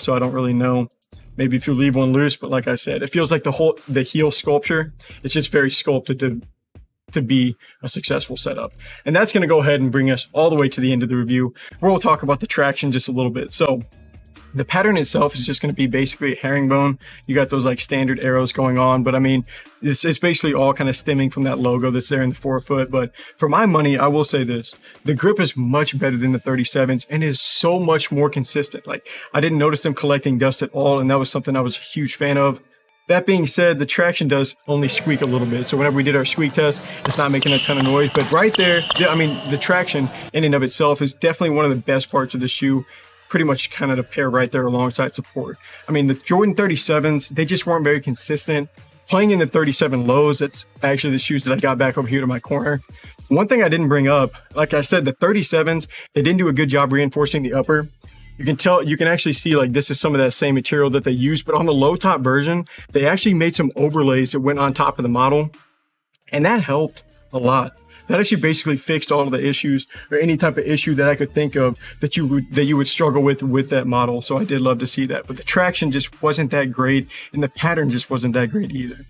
so I don't really know. Maybe if you leave one loose, but like I said, it feels like the heel sculpture, it's just very sculpted to be a successful setup. And that's going to go ahead and bring us all the way to the end of the review, where we'll talk about the traction just a little bit. So the pattern itself is just going to be basically a herringbone. You got those like standard arrows going on, but I mean, it's basically all kind of stemming from that logo that's there in the forefoot. But for my money, I will say this: the grip is much better than the 37s and is so much more consistent. Like, I didn't notice them collecting dust at all, and that was something I was a huge fan of. That being said, the traction does only squeak a little bit. So whenever we did our squeak test, it's not making a ton of noise. But right there, I mean, the traction in and of itself is definitely one of the best parts of the shoe. Pretty much kind of the pair right there alongside support. I mean, the Jordan 37s, they just weren't very consistent. Playing in the 37 lows, that's actually the shoes that I got back over here to my corner. One thing I didn't bring up, like I said, the 37s, they didn't do a good job reinforcing the upper. You can tell, you can actually see like this is some of that same material that they used, but on the low top version, they actually made some overlays that went on top of the model, and that helped a lot. That actually basically fixed all of the issues, or any type of issue that I could think of that you would struggle with that model. So I did love to see that, but the traction just wasn't that great, and the pattern just wasn't that great either.